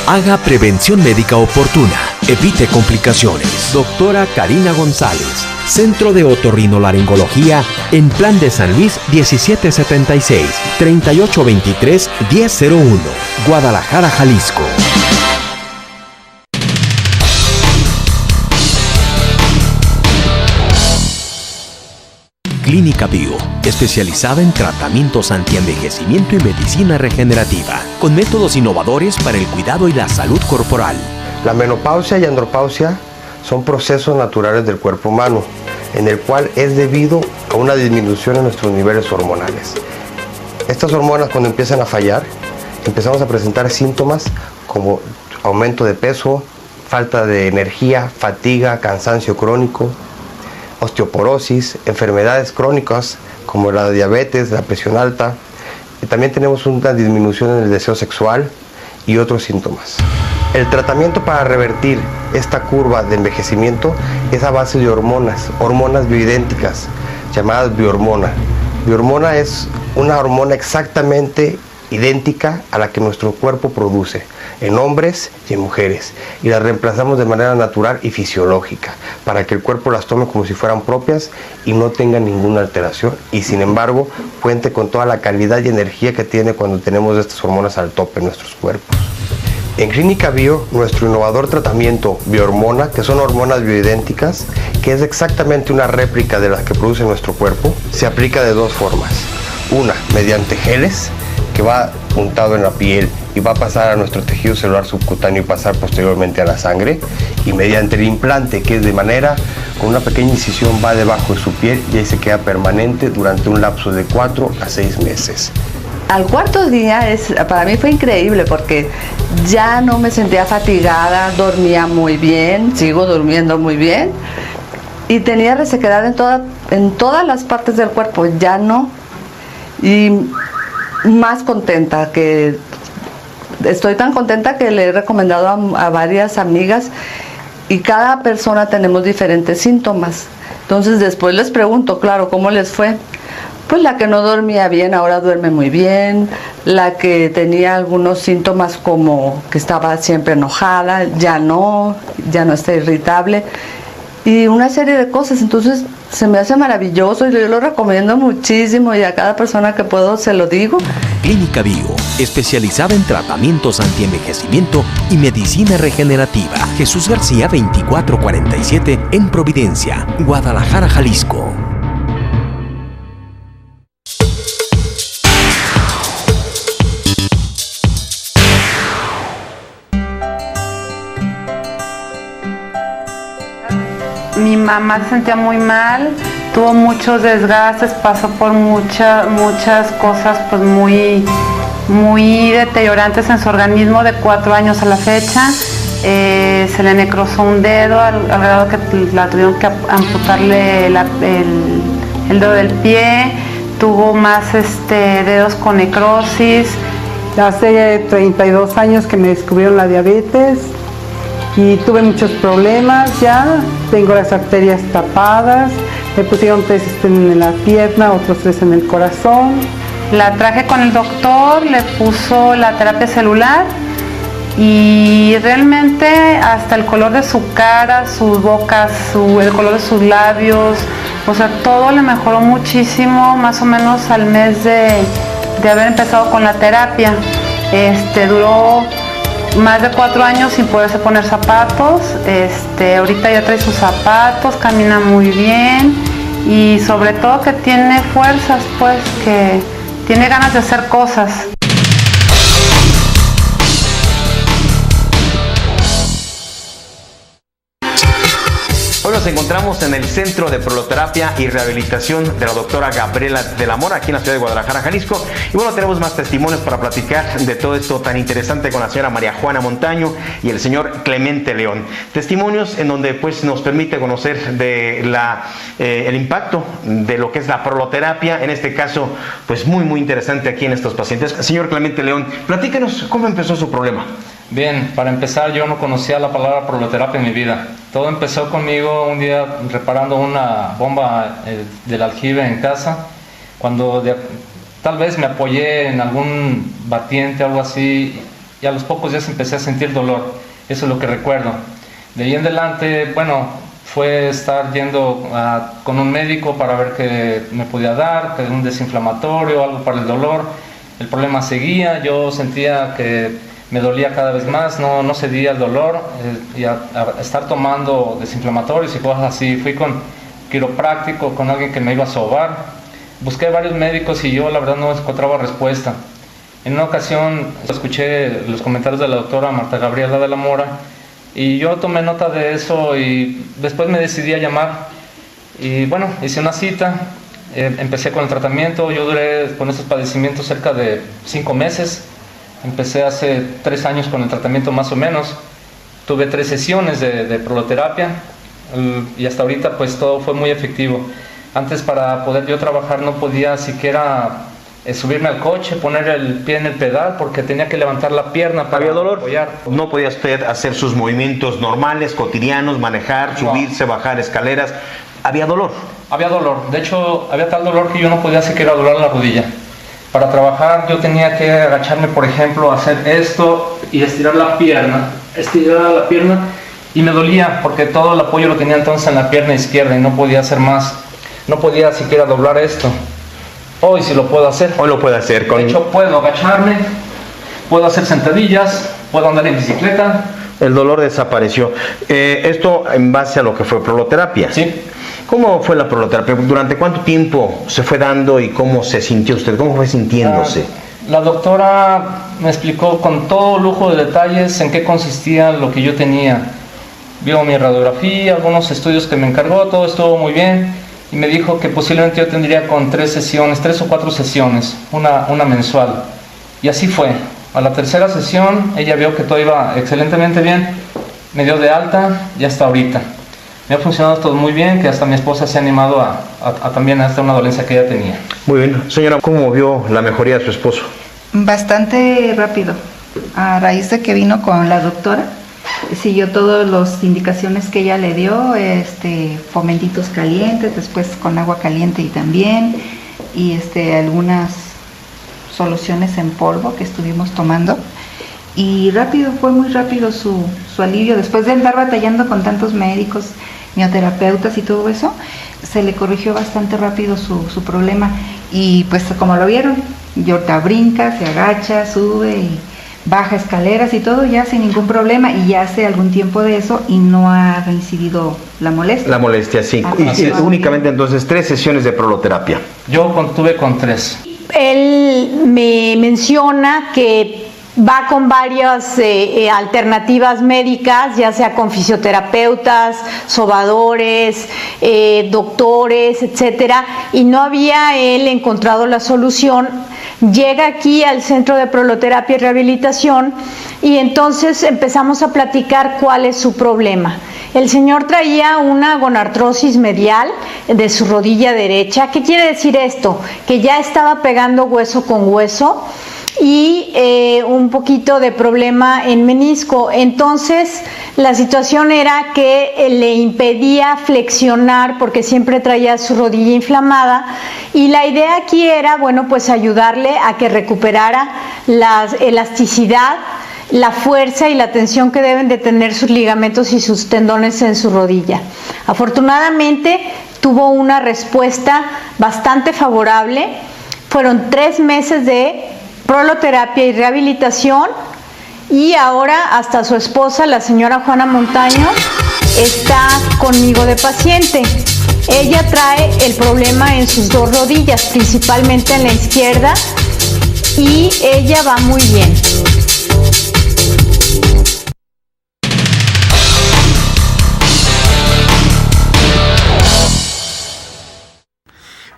Haga prevención médica oportuna. Evite complicaciones. Doctora Karina González. Centro de Otorrinolaringología en Plan de San Luis 1776 3823 1001. Guadalajara, Jalisco. Clínica Bio, especializada en tratamientos antienvejecimiento y medicina regenerativa, con métodos innovadores para el cuidado y la salud corporal. La menopausia y andropausia son procesos naturales del cuerpo humano, en el cual es debido a una disminución en nuestros niveles hormonales. Estas hormonas, cuando empiezan a fallar, empezamos a presentar síntomas como aumento de peso, falta de energía, fatiga, cansancio crónico, osteoporosis, enfermedades crónicas como la diabetes, la presión alta. Y también tenemos una disminución en el deseo sexual y otros síntomas. El tratamiento para revertir esta curva de envejecimiento es a base de hormonas bioidénticas, llamadas biohormona. Biohormona es una hormona exactamente idéntica a la que nuestro cuerpo produce en hombres y en mujeres, y las reemplazamos de manera natural y fisiológica para que el cuerpo las tome como si fueran propias y no tenga ninguna alteración, y sin embargo cuente con toda la calidad y energía que tiene cuando tenemos estas hormonas al tope en nuestros cuerpos. En Clínica Bio, nuestro innovador tratamiento Biohormona, que son hormonas bioidénticas, que es exactamente una réplica de las que produce nuestro cuerpo, se aplica de dos formas. Una, mediante geles, que va untado en la piel y va a pasar a nuestro tejido celular subcutáneo y pasar posteriormente a la sangre, y mediante el implante, que es de manera, con una pequeña incisión va debajo de su piel y ahí se queda permanente durante un lapso de 4 a 6 meses. Al cuarto día para mí fue increíble porque ya no me sentía fatigada, dormía muy bien, sigo durmiendo muy bien y tenía resequedad en todas las partes del cuerpo, ya no, y más contenta, que estoy tan contenta que le he recomendado a varias amigas y cada persona tenemos diferentes síntomas. Entonces después les pregunto, claro, ¿cómo les fue? Pues la que no dormía bien ahora duerme muy bien, la que tenía algunos síntomas como que estaba siempre enojada, ya no está irritable y una serie de cosas. Entonces se me hace maravilloso y yo lo recomiendo muchísimo y a cada persona que puedo se lo digo. Clínica Bio, especializada en tratamientos antienvejecimiento y medicina regenerativa. Jesús García 2447 en Providencia, Guadalajara, Jalisco. Mi mamá se sentía muy mal, tuvo muchos desgastes, pasó por muchas cosas pues muy deteriorantes en su organismo de 4 años a la fecha. Se le necrosó un dedo al grado que la tuvieron que amputarle el dedo del pie, tuvo más dedos con necrosis. Hace 32 años que me descubrieron la diabetes y tuve muchos problemas ya, tengo las arterias tapadas, me pusieron 3 en la pierna, otros 3 en el corazón. La traje con el doctor, le puso la terapia celular y realmente hasta el color de su cara, su boca, el color de sus labios, o sea, todo le mejoró muchísimo, más o menos al mes de haber empezado con la terapia. Duró más de 4 años sin poderse poner zapatos, ahorita ya trae sus zapatos, camina muy bien y sobre todo que tiene fuerzas, pues que tiene ganas de hacer cosas. Hoy nos encontramos en el Centro de Proloterapia y Rehabilitación de la doctora Gabriela de la Mora, aquí en la ciudad de Guadalajara, Jalisco. Y bueno, tenemos más testimonios para platicar de todo esto tan interesante con la señora María Juana Montaño y el señor Clemente León. Testimonios en donde pues nos permite conocer de el impacto de lo que es la proloterapia, en este caso pues muy interesante aquí en estos pacientes. Señor Clemente León, platíquenos cómo empezó su problema. Bien, para empezar yo no conocía la palabra proloterapia en mi vida. Todo empezó conmigo un día reparando una bomba del aljibe en casa, cuando tal vez me apoyé en algún batiente o algo así y a los pocos días empecé a sentir dolor. Eso es lo que recuerdo. De ahí en adelante, bueno, fue estar yendo con un médico para ver qué me podía dar, que un desinflamatorio, algo para el dolor. El problema seguía, yo sentía que me dolía cada vez más, no cedía el dolor, y a estar tomando desinflamatorios y cosas así. Fui con quiropráctico, con alguien que me iba a sobar. Busqué varios médicos y yo la verdad no encontraba respuesta. En una ocasión escuché los comentarios de la doctora Marta Gabriela de la Mora y yo tomé nota de eso y después me decidí a llamar. Y bueno, hice una cita, empecé con el tratamiento. Yo duré con estos padecimientos cerca de 5 meses. Empecé hace 3 años con el tratamiento más o menos Tuve 3 sesiones de proloterapia y hasta ahorita pues todo fue muy efectivo. Antes, para poder yo trabajar, no podía siquiera subirme al coche, poner el pie en el pedal, porque tenía que levantar la pierna para ¿Había dolor? apoyar. ¿No podía usted hacer sus movimientos normales, cotidianos, manejar, subirse, bajar escaleras? ¿Había dolor? Había dolor. De hecho, había tal dolor que yo no podía siquiera doblar la rodilla. Para trabajar yo tenía que agacharme, por ejemplo, hacer esto y estirar la pierna, y me dolía porque todo el apoyo lo tenía entonces en la pierna izquierda y no podía hacer más. No podía siquiera doblar esto. Hoy sí lo puedo hacer. Hoy lo puede hacer. De hecho, puedo agacharme, puedo hacer sentadillas, puedo andar en bicicleta. El dolor desapareció. Esto en base a lo que fue proloterapia. Sí. ¿Cómo fue la proloterapia? ¿Durante cuánto tiempo se fue dando y cómo se sintió usted? ¿Cómo fue sintiéndose? La doctora me explicó con todo lujo de detalles en qué consistía lo que yo tenía. Vio mi radiografía, algunos estudios que me encargó, todo estuvo muy bien. Y me dijo que posiblemente yo tendría con 3 sesiones, 3 o 4 sesiones, una mensual. Y así fue. A la tercera sesión, ella vio que todo iba excelentemente bien, me dio de alta y hasta ahorita. Me ha funcionado todo muy bien, que hasta mi esposa se ha animado a también hasta una dolencia que ella tenía. Muy bien. Señora, ¿cómo vio la mejoría de su esposo? Bastante rápido. A raíz de que vino con la doctora, siguió todas las indicaciones que ella le dio, fomentitos calientes, después con agua caliente y también, y algunas soluciones en polvo que estuvimos tomando. Y rápido, fue muy rápido su alivio. Después de andar batallando con tantos médicos, mioterapeutas y todo eso, se le corrigió bastante rápido su problema. Y pues como lo vieron, Yorta brinca, se agacha, sube y baja escaleras y todo ya sin ningún problema, y ya hace algún tiempo de eso y no ha reincidido la molestia. La molestia, sí. Y únicamente entonces 3 sesiones de proloterapia. Yo tuve con 3. Él me menciona que va con varias alternativas médicas, ya sea con fisioterapeutas, sobadores, doctores, etcétera, y no había él encontrado la solución. Llega aquí al Centro de Proloterapia y Rehabilitación y entonces empezamos a platicar cuál es su problema. El señor traía una gonartrosis medial de su rodilla derecha. ¿Qué quiere decir esto? Que ya estaba pegando hueso con hueso y un poquito de problema en menisco. Entonces la situación era que le impedía flexionar porque siempre traía su rodilla inflamada, y la idea aquí era, bueno, pues ayudarle a que recuperara la elasticidad, la fuerza y la tensión que deben de tener sus ligamentos y sus tendones en su rodilla. Afortunadamente tuvo una respuesta bastante favorable. Fueron 3 meses de proloterapia y rehabilitación, y ahora hasta su esposa, la señora Juana Montaño, está conmigo de paciente. Ella trae el problema en sus 2 rodillas, principalmente en la izquierda, y ella va muy bien.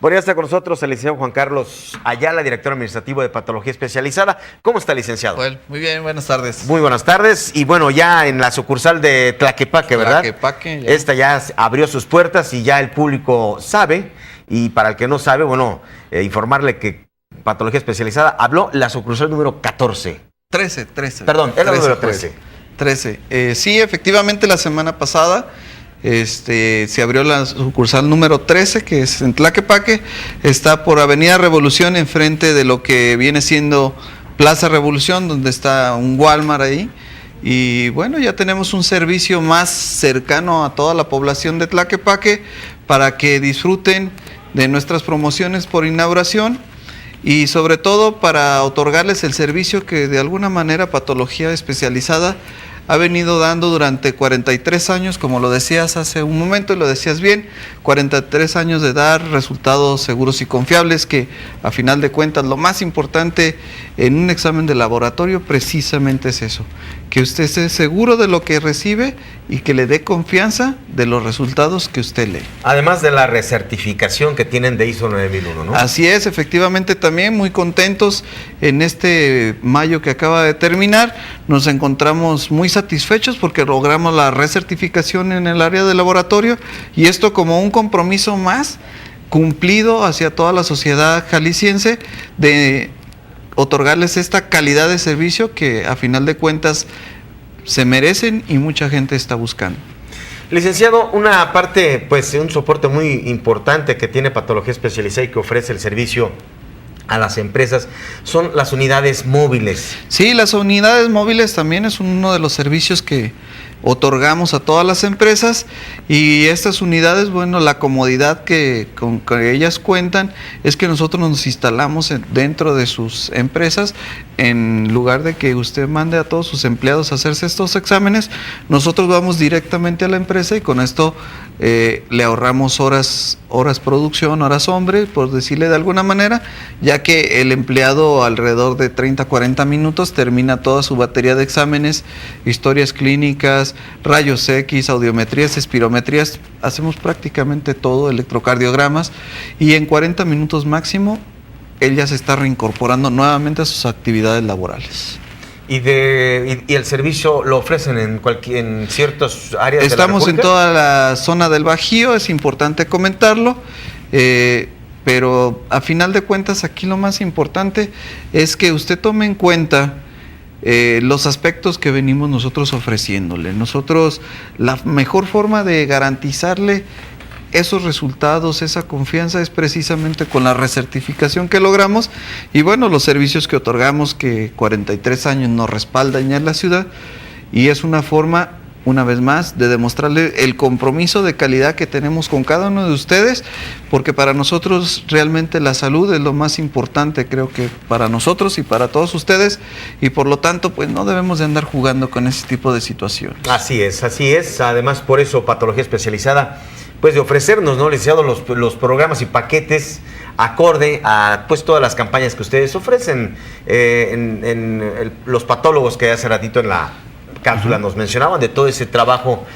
Bueno, ya está con nosotros el licenciado Juan Carlos Ayala, director administrativo de Patología Especializada. ¿Cómo está, licenciado? Muy bien, buenas tardes. Muy buenas tardes. Y bueno, ya en la sucursal de Tlaquepaque, ¿verdad? Tlaquepaque, ya. Esta ya abrió sus puertas y ya el público sabe. Y para el que no sabe, bueno, informarle que Patología Especializada habló la sucursal número 14. 13. Perdón, es la número 13. 13. Sí, efectivamente, la semana pasada se abrió la sucursal número 13, que es en Tlaquepaque. Está por Avenida Revolución, enfrente de lo que viene siendo Plaza Revolución, donde está un Walmart ahí. Y bueno, ya tenemos un servicio más cercano a toda la población de Tlaquepaque para que disfruten de nuestras promociones por inauguración, y sobre todo para otorgarles el servicio que de alguna manera Patología Especializada ha venido dando durante 43 años, como lo decías hace un momento y lo decías bien, 43 años de dar resultados seguros y confiables, que a final de cuentas lo más importante en un examen de laboratorio precisamente es eso, que usted esté seguro de lo que recibe y que le dé confianza de los resultados que usted lee. Además de la recertificación que tienen de ISO 9001, ¿no? Así es, efectivamente también muy contentos en este mayo que acaba de terminar. Nos encontramos muy satisfechos porque logramos la recertificación en el área de laboratorio y esto como un compromiso más cumplido hacia toda la sociedad jalisciense de otorgarles esta calidad de servicio que a final de cuentas se merecen y mucha gente está buscando. Licenciado, una parte, pues un soporte muy importante que tiene Patología Especializada y que ofrece el servicio a las empresas son las unidades móviles. Sí, las unidades móviles también es uno de los servicios que otorgamos a todas las empresas y estas unidades, bueno, la comodidad con que ellas cuentan es que nosotros nos instalamos dentro de sus empresas. En lugar de que usted mande a todos sus empleados a hacerse estos exámenes, nosotros vamos directamente a la empresa y con esto le ahorramos horas producción, horas hombre, por decirle de alguna manera, ya que el empleado alrededor de 30 a 40 minutos termina toda su batería de exámenes, historias clínicas, rayos X, audiometrías, espirometrías, hacemos prácticamente todo, electrocardiogramas, y en 40 minutos máximo él ya se está reincorporando nuevamente a sus actividades laborales. ¿Y el servicio lo ofrecen en ciertas áreas de la Estamos en República? toda la zona del Bajío, es importante comentarlo, pero a final de cuentas aquí lo más importante es que usted tome en cuenta los aspectos que venimos nosotros ofreciéndole. Nosotros, la mejor forma de garantizarle esos resultados, esa confianza es precisamente con la recertificación que logramos y bueno, los servicios que otorgamos que 43 años nos respaldan ya en la ciudad y es una forma, una vez más, de demostrarle el compromiso de calidad que tenemos con cada uno de ustedes, porque para nosotros realmente la salud es lo más importante, creo que para nosotros y para todos ustedes, y por lo tanto pues no debemos de andar jugando con ese tipo de situaciones. Así es, además por eso Patología Especializada pues de ofrecernos, ¿no, licenciado, los programas y paquetes acorde a pues todas las campañas que ustedes ofrecen los patólogos que hace ratito en la cápsula nos mencionaban de todo ese trabajo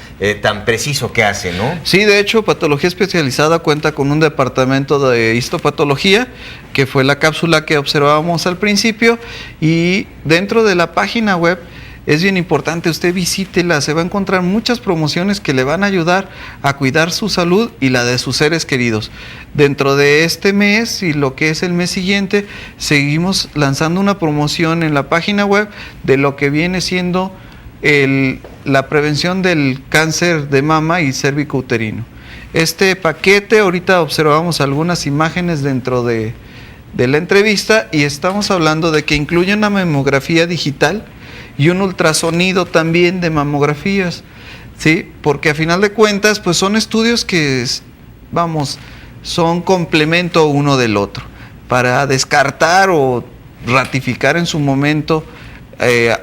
tan preciso que hace, ¿no? Sí, de hecho, Patología Especializada cuenta con un departamento de histopatología, que fue la cápsula que observábamos al principio, y dentro de la página web es bien importante, usted visítela, se va a encontrar muchas promociones que le van a ayudar a cuidar su salud y la de sus seres queridos. Dentro de este mes y lo que es el mes siguiente, seguimos lanzando una promoción en la página web de lo que viene siendo la prevención del cáncer de mama y cérvico-uterino. Este paquete, ahorita observamos algunas imágenes dentro de la entrevista y estamos hablando de que incluye una mamografía digital y un ultrasonido también de mamografías, ¿sí? Porque a final de cuentas, pues son estudios que, son complemento uno del otro. Para descartar o ratificar en su momento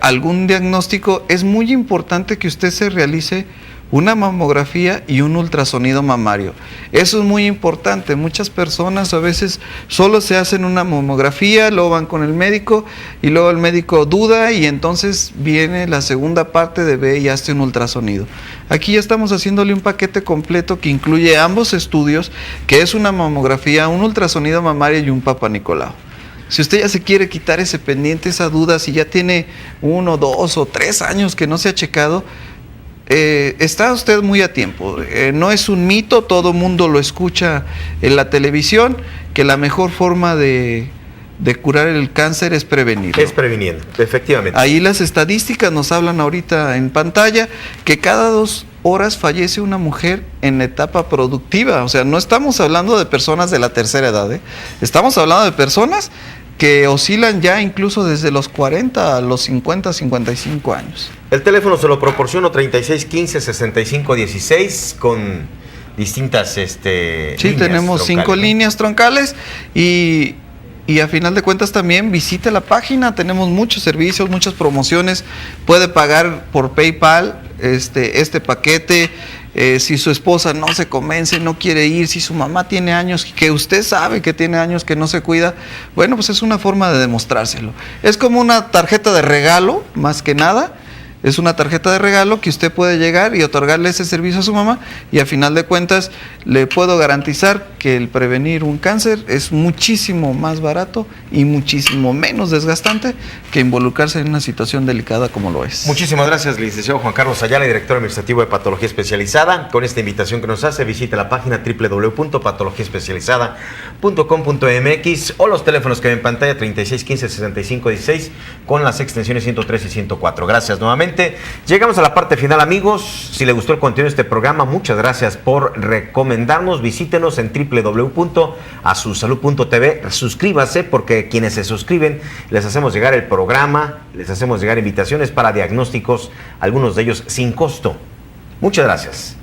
algún diagnóstico, es muy importante que usted se realice una mamografía y un ultrasonido mamario. Eso es muy importante. Muchas personas a veces solo se hacen una mamografía, luego van con el médico y luego el médico duda y entonces viene la segunda parte de ve y hazte un ultrasonido. Aquí ya estamos haciéndole un paquete completo que incluye ambos estudios, que es una mamografía, un ultrasonido mamario y un Papa Nicolau. Si usted ya se quiere quitar ese pendiente, esa duda, si ya tiene 1, 2 o 3 años que no se ha checado, está usted muy a tiempo. No es un mito, todo mundo lo escucha en la televisión, que la mejor forma de curar el cáncer es prevenirlo. Es previniendo, efectivamente. Ahí las estadísticas nos hablan ahorita en pantalla que cada 2 horas fallece una mujer en etapa productiva. O sea, no estamos hablando de personas de la tercera edad, estamos hablando de personas que oscilan ya incluso desde los 40 a los 50, 55 años. El teléfono se lo proporciono 3615-6516 con distintas sí, líneas tenemos troncales, 5 ¿no? líneas troncales y a final de cuentas también visite la página, tenemos muchos servicios, muchas promociones, puede pagar por PayPal este paquete. Si su esposa no se convence, no quiere ir, si su mamá tiene años, que usted sabe que tiene años que no se cuida, bueno, pues es una forma de demostrárselo. Es como una tarjeta de regalo, más que nada, Es una tarjeta de regalo que usted puede llegar y otorgarle ese servicio a su mamá, y a final de cuentas le puedo garantizar que el prevenir un cáncer es muchísimo más barato y muchísimo menos desgastante que involucrarse en una situación delicada como lo es. Muchísimas gracias, licenciado Juan Carlos Ayala, director administrativo de Patología Especializada. Con esta invitación que nos hace, visite la página www.patologiaespecializada.com.mx o los teléfonos que ven en pantalla 3615-6516 con las extensiones 103 y 104. Gracias nuevamente. Llegamos a la parte final, amigos. Si les gustó el contenido de este programa, muchas gracias por recomendarnos. Visítenos en www.asusalud.tv. Suscríbase, porque quienes se suscriben les hacemos llegar el programa, les hacemos llegar invitaciones para diagnósticos, algunos de ellos sin costo. Muchas gracias.